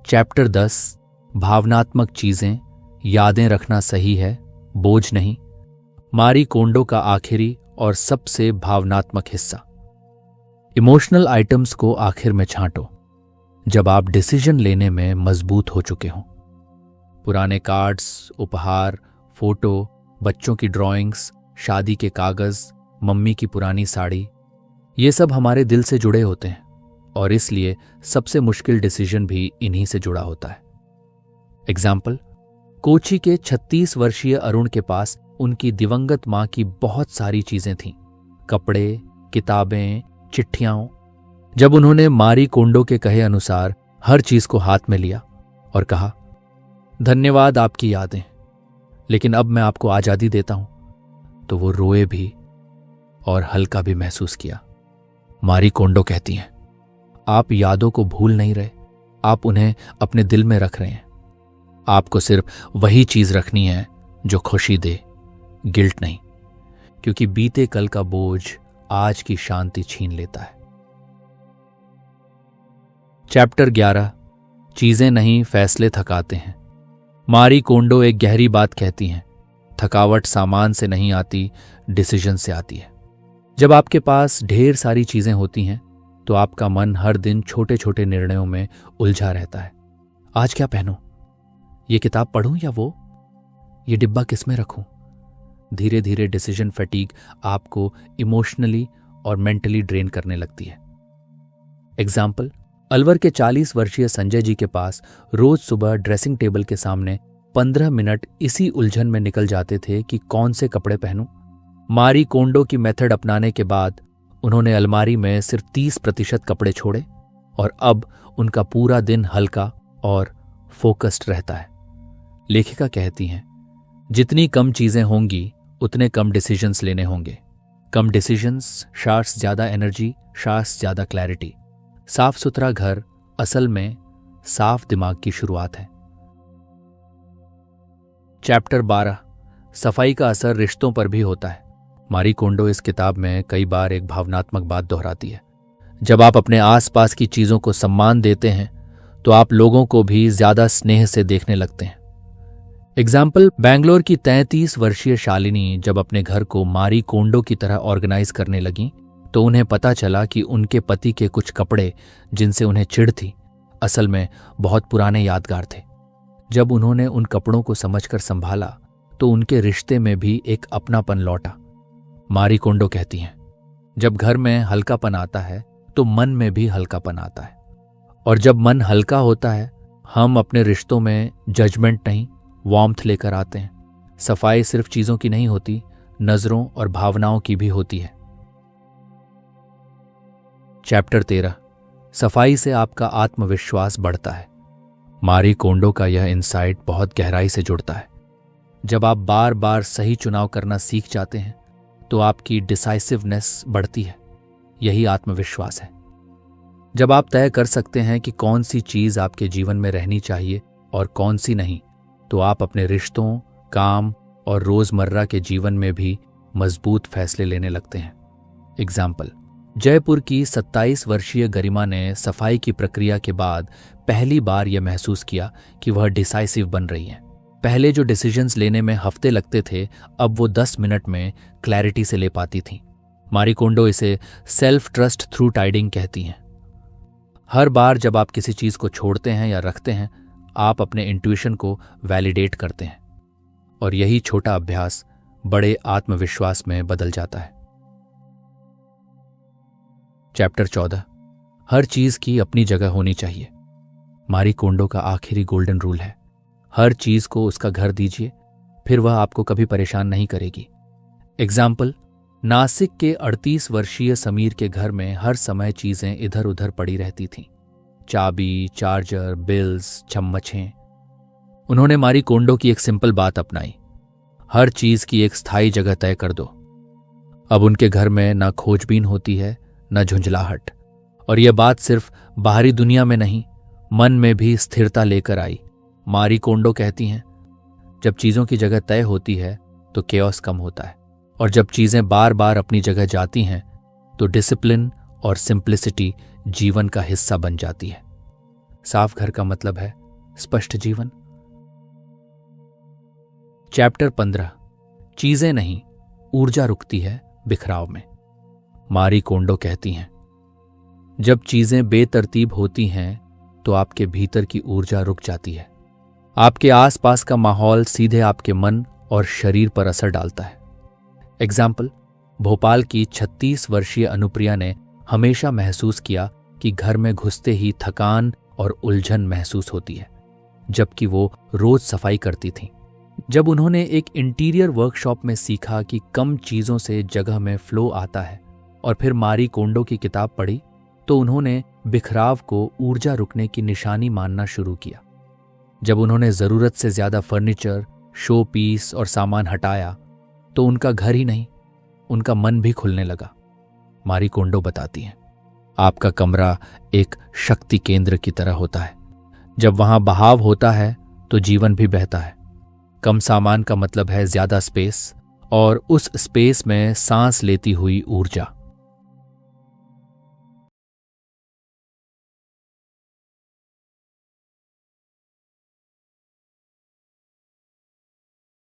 Chapter 10 भावनात्मक चीजें, यादें रखना सही है, बोझ नहीं। मारी कोंडो का आखिरी और सबसे भावनात्मक हिस्सा। इमोशनल आइटम्स को आखिर में छांटो जब आप डिसीजन लेने में मजबूत हो चुके हों। पुराने कार्ड्स, उपहार, फोटो, बच्चों की ड्राइंग्स, शादी के कागज, मम्मी की पुरानी साड़ी, ये सब हमारे दिल से जुड़े होते हैं और इसलिए सबसे मुश्किल डिसीजन भी इन्हीं से जुड़ा होता है। एग्जाम्पल, कोची के 36 वर्षीय अरुण के पास उनकी दिवंगत मां की बहुत सारी चीजें थीं, कपड़े, किताबें, चिट्ठियां। जब उन्होंने मारी कोंडो के कहे अनुसार हर चीज को हाथ में लिया और कहा, धन्यवाद आपकी यादें, लेकिन अब मैं आपको आजादी देता हूं, तो वो रोए भी और हल्का भी महसूस किया। मारी कोंडो कहती हैं, आप यादों को भूल नहीं रहे, आप उन्हें अपने दिल में रख रहे हैं। आपको सिर्फ वही चीज रखनी है जो खुशी दे, गिल्ट नहीं, क्योंकि बीते कल का बोझ आज की शांति छीन लेता है। चैप्टर 11 चीजें नहीं, फैसले थकाते हैं। मारी कोंडो एक गहरी बात कहती हैं, थकावट सामान से नहीं आती, डिसीजन से आती है। जब आपके पास ढेर सारी चीजें होती हैं तो आपका मन हर दिन छोटे छोटे निर्णयों में उलझा रहता है। आज क्या पहनूं, ये किताब पढ़ूं या वो, ये डिब्बा किसमें रखूं। धीरे धीरे डिसीजन फटीग आपको इमोशनली और मेंटली ड्रेन करने लगती है। एग्जाम्पल, अलवर के 40 वर्षीय संजय जी के पास रोज सुबह ड्रेसिंग टेबल के सामने 15 मिनट इसी उलझन में निकल जाते थे कि कौन से कपड़े पहनूं। मारी कोंडो की मेथड अपनाने के बाद उन्होंने अलमारी में सिर्फ 30% कपड़े छोड़े और अब उनका पूरा दिन हल्का और फोकस्ड रहता है। लेखिका कहती हैं, जितनी कम चीजें होंगी उतने कम डिसीजंस लेने होंगे। कम डिसीजंस, शार्स ज्यादा एनर्जी, शार्स ज्यादा क्लैरिटी। साफ सुथरा घर असल में साफ दिमाग की शुरुआत है। चैप्टर 12 सफाई का असर रिश्तों पर भी होता है। मारी कोंडो इस किताब में कई बार एक भावनात्मक बात दोहराती है। जब आप अपने आसपास की चीजों को सम्मान देते हैं तो आप लोगों को भी ज्यादा स्नेह से देखने लगते हैं। एग्जाम्पल, बेंगलोर की 33 वर्षीय शालिनी जब अपने घर को मारी कोंडो की तरह ऑर्गेनाइज करने लगी तो उन्हें पता चला कि उनके पति के कुछ कपड़े जिनसे उन्हें चिढ़ थी, असल में बहुत पुराने यादगार थे। जब उन्होंने उन कपड़ों को समझकर संभाला तो उनके रिश्ते में भी एक अपनापन लौटा। मारी कोंडो कहती हैं, जब घर में हल्कापन आता है तो मन में भी हल्कापन आता है, और जब मन हल्का होता है हम अपने रिश्तों में जजमेंट नहीं, वार्मथ लेकर आते हैं। सफाई सिर्फ चीजों की नहीं होती, नजरों और भावनाओं की भी होती है। चैप्टर 13 सफाई से आपका आत्मविश्वास बढ़ता है। मारी कोंडो का यह इनसाइट बहुत गहराई से जुड़ता है। जब आप बार बार सही चुनाव करना सीख जाते हैं तो आपकी डिसाइसिवनेस बढ़ती है। यही आत्मविश्वास है। जब आप तय कर सकते हैं कि कौन सी चीज आपके जीवन में रहनी चाहिए और कौन सी नहीं, तो आप अपने रिश्तों, काम और रोजमर्रा के जीवन में भी मजबूत फैसले लेने लगते हैं। एग्जाम्पल, जयपुर की 27 वर्षीय गरिमा ने सफाई की प्रक्रिया के बाद पहली बार यह महसूस किया कि वह डिसाइसिव बन रही हैं। पहले जो डिसीजंस लेने में हफ्ते लगते थे, अब वो 10 मिनट में क्लैरिटी से ले पाती थीं। मारी कोंडो इसे सेल्फ ट्रस्ट थ्रू टाइडिंग कहती हैं। हर बार जब आप किसी चीज को छोड़ते हैं या रखते हैं, आप अपने इंट्यूशन को वैलिडेट करते हैं और यही छोटा अभ्यास बड़े आत्मविश्वास में बदल जाता है। चैप्टर 14 हर चीज की अपनी जगह होनी चाहिए। मारी कोंडो का आखिरी गोल्डन रूल है, हर चीज को उसका घर दीजिए, फिर वह आपको कभी परेशान नहीं करेगी। एग्जाम्पल, नासिक के 38 वर्षीय समीर के घर में हर समय चीजें इधर उधर पड़ी रहती थीं, चाबी, चार्जर, बिल्स, चम्मचें। उन्होंने मारी कोंडो की एक सिंपल बात अपनाई, हर चीज की एक स्थायी जगह तय कर दो। अब उनके घर में ना खोजबीन होती है, न झुंझलाहट, और यह बात सिर्फ बाहरी दुनिया में नहीं, मन में भी स्थिरता लेकर आई। मारी कोंडो कहती हैं, जब चीजों की जगह तय होती है तो केओस कम होता है, और जब चीजें बार बार अपनी जगह जाती हैं तो डिसिप्लिन और सिंप्लिसिटी जीवन का हिस्सा बन जाती है। साफ घर का मतलब है स्पष्ट जीवन। चैप्टर 15। चीजें नहीं, ऊर्जा रुकती है बिखराव में। मारी कोंडो कहती हैं, जब चीजें बेतरतीब होती हैं तो आपके भीतर की ऊर्जा रुक जाती है। आपके आसपास का माहौल सीधे आपके मन और शरीर पर असर डालता है। एग्जाम्पल, भोपाल की 36 वर्षीय अनुप्रिया ने हमेशा महसूस किया कि घर में घुसते ही थकान और उलझन महसूस होती है, जबकि वो रोज सफाई करती थीं। जब उन्होंने एक इंटीरियर वर्कशॉप में सीखा कि कम चीजों से जगह में फ्लो आता है और फिर मारी कोंडो की किताब पढ़ी, तो उन्होंने बिखराव को ऊर्जा रुकने की निशानी मानना शुरू किया। जब उन्होंने जरूरत से ज्यादा फर्नीचर, शो पीस और सामान हटाया तो उनका घर ही नहीं, उनका मन भी खुलने लगा। मारी कोंडो बताती हैं, आपका कमरा एक शक्ति केंद्र की तरह होता है। जब वहां बहाव होता है तो जीवन भी बहता है। कम सामान का मतलब है ज्यादा स्पेस, और उस स्पेस में सांस लेती हुई ऊर्जा।